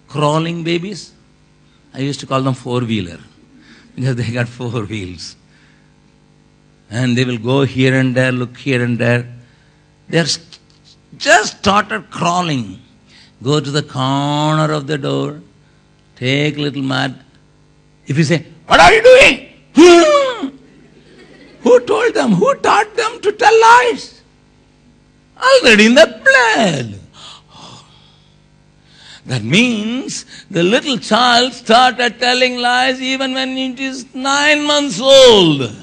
Crawling babies. I used to call them four-wheeler because they got four wheels. And they will go here and there, look here and there. They are just started crawling. Go to the corner of the door, take little mat. If you say, "What are you doing?" Who told them? Who taught them to tell lies? Already in the blood. That means the little child started telling lies even when it is 9 months old.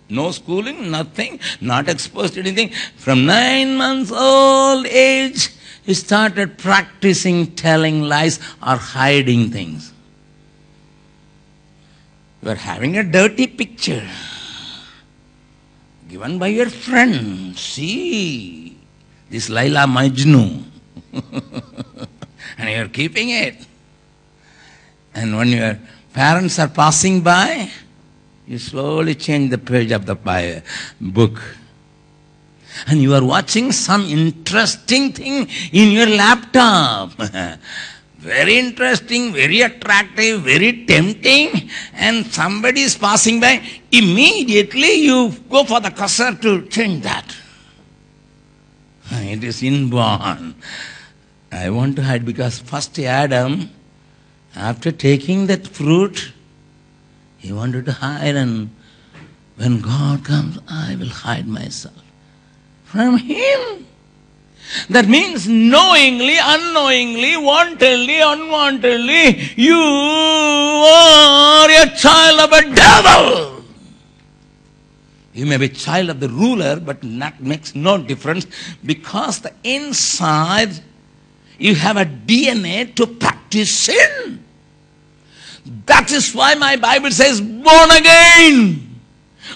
No schooling, nothing, not exposed to anything. From 9 months old age, he started practicing telling lies or hiding things. You are having a dirty picture given by your friend. See, this Laila Majnu. And you are keeping it. And when your parents are passing by, you slowly change the page of the book. And you are watching some interesting thing in your laptop. Very interesting, very attractive, very tempting. And somebody is passing by. Immediately you go for the cursor to change that. It is inborn. I want to hide because first Adam, after taking that fruit, he wanted to hide, and when God comes, I will hide myself from him. That means knowingly, unknowingly, wantedly, unwantedly, you are a child of a devil. You may be a child of the ruler, but that makes no difference because the inside you have a DNA to practice sin. That is why my Bible says, born again.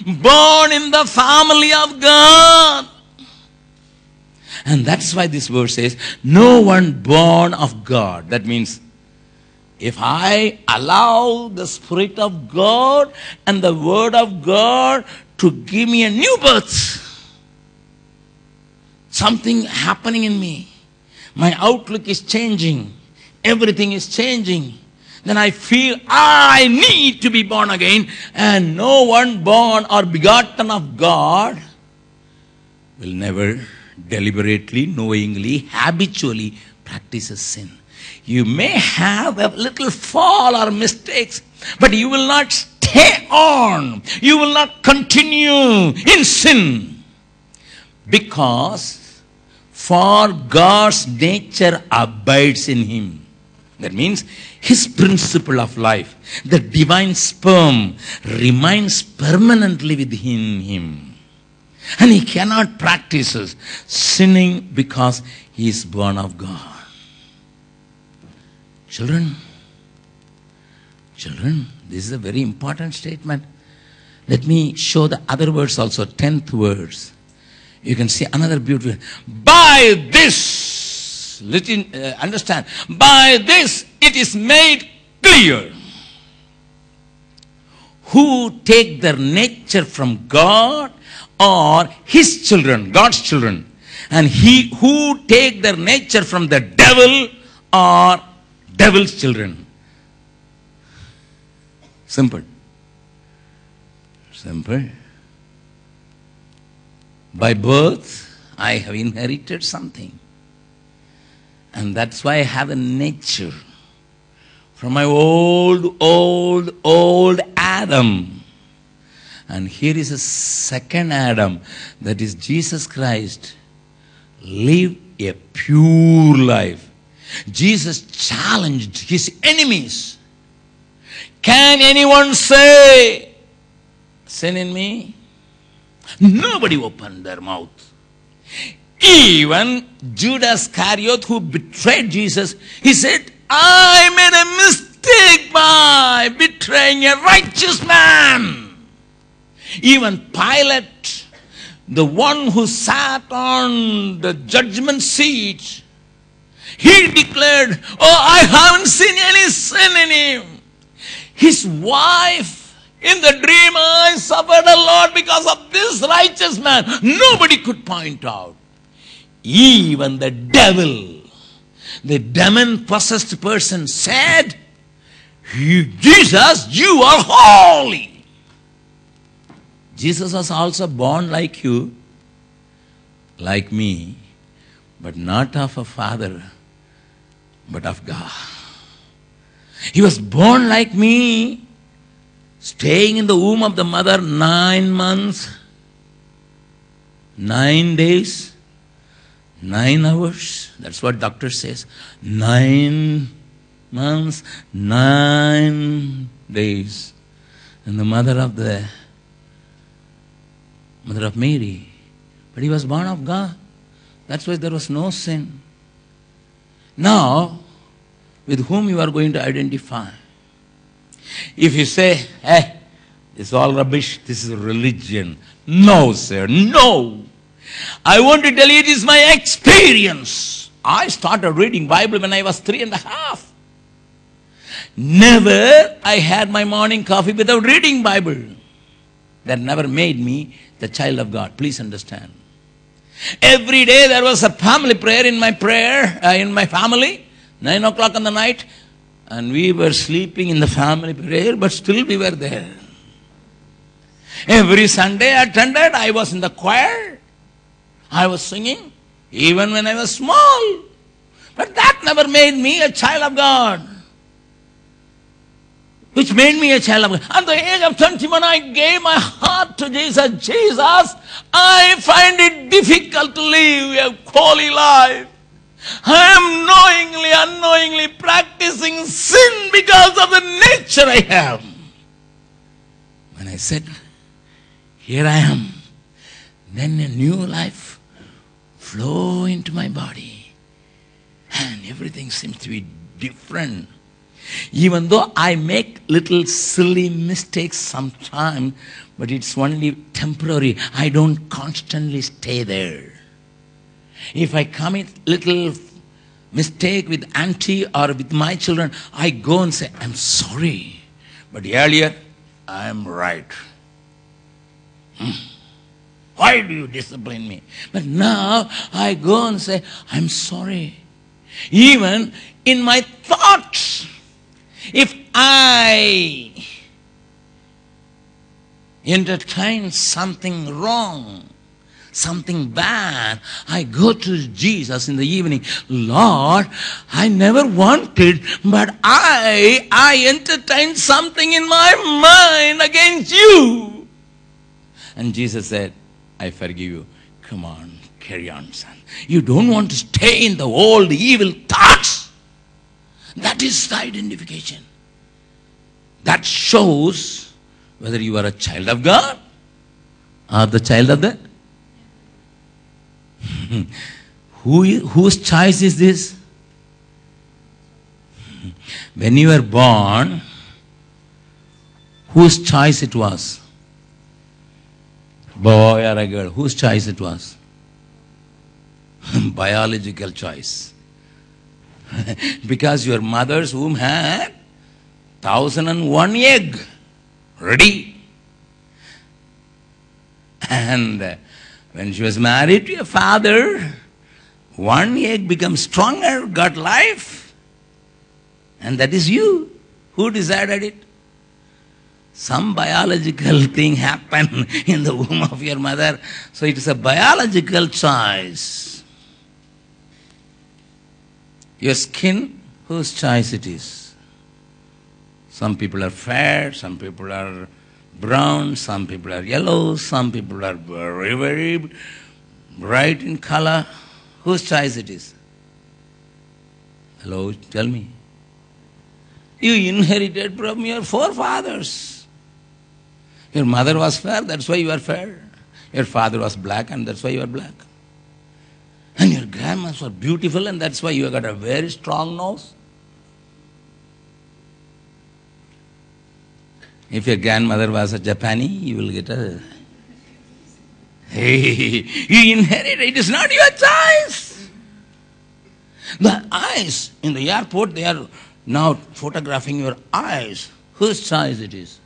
Born in the family of God. And that's why this verse says, no one born of God. That means, if I allow the Spirit of God and the Word of God to give me a new birth, something happening in me, my outlook is changing, everything is changing, then I feel I need to be born again, and no one born or begotten of God will never deliberately, knowingly, habitually practice a sin. You may have a little fall or mistakes, but you will not stay on. You will not continue in sin. Because for God's nature abides in him. That means his principle of life, the divine sperm, remains permanently within him. And he cannot practice sinning because he is born of God. Children, this is a very important statement. Let me show the other words also, 10th words. You can see another beautiful. By this, understand, by this it is made clear who take their nature from God or his children, God's children, and he who take their nature from the devil or devil's children. Simple. Simple. By birth, I have inherited something. And that's why I have a nature. From my old Adam. And here is a second Adam, that is Jesus Christ. Live a pure life. Jesus challenged his enemies. Can anyone say, sin in me? Nobody opened their mouth. Even Judas Iscariot, who betrayed Jesus, he said, I made a mistake by betraying a righteous man. Even Pilate, the one who sat on the judgment seat, he declared, oh, I haven't seen any sin in him. His wife, in the dream, I suffered a lot because of this righteous man. Nobody could point out. Even the devil the demon-possessed person said, Jesus, you are holy. Jesus was also born like you, like me, but not of a father, but of God. He was born like me, staying in the womb of the mother 9 months, 9 days, 9 hours. That's what doctor says. 9 months, 9 days. And the mother of Mary. But he was born of God. That's why there was no sin. Now, with whom you are going to identify? If you say, hey, it's all rubbish, this is religion. No, sir, no. I want to tell you, it is my experience. I started reading Bible when I was 3.5. Never I had my morning coffee without reading Bible. That never made me the child of God. Please understand. Every day there was a family prayer in my family, 9 o'clock in the night, and we were sleeping in the family prayer, but still we were there. Every Sunday I attended, I was in the choir, I was singing, even when I was small. But that never made me a child of God. Which made me a child of God. At the age of 21, I gave my heart to Jesus. Jesus, I find it difficult to live a holy life. I am knowingly, unknowingly practicing sin because of the nature I have. When I said, here I am, then a new life flow into my body. And everything seems to be different. Even though I make little silly mistakes sometimes, but it's only temporary. I don't constantly stay there. If I commit little mistake with auntie or with my children, I go and say, I'm sorry. But earlier, I'm right. Why do you discipline me? But now, I go and say, I'm sorry. Even in my thoughts, if I entertain something wrong, something bad, I go to Jesus in the evening. Lord, I never wanted, but I entertained something in my mind against you. And Jesus said, I forgive you. Come on, carry on, son. You don't want to stay in the old evil thoughts. That is the identification. That shows whether you are a child of God or the child of the... Whose choice is this? When you were born, whose choice it was? Boy or a girl, whose choice it was? Biological choice. Because your mother's womb had 1,001 egg ready. And when she was married to your father, one egg becomes stronger, got life. And that is you. Who decided it? Some biological thing happened in the womb of your mother. So it is a biological choice. Your skin, whose choice it is? Some people are fair, some people are brown, some people are yellow, some people are very, very bright in color. Whose choice it is? Hello, tell me. You inherited from your forefathers. Your mother was fair, that's why you are fair. Your father was black, and that's why you are black. And your grandmas were beautiful, and that's why you got a very strong nose. If your grandmother was a Japanese, you will get a... Hey, you inherit it. It is not your choice. The eyes in the airport, they are now photographing your eyes. Whose choice it is?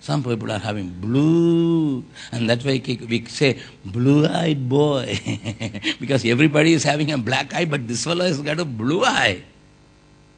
Some people are having blue, and that's why we say blue-eyed boy, because everybody is having a black eye, but this fellow has got a blue eye.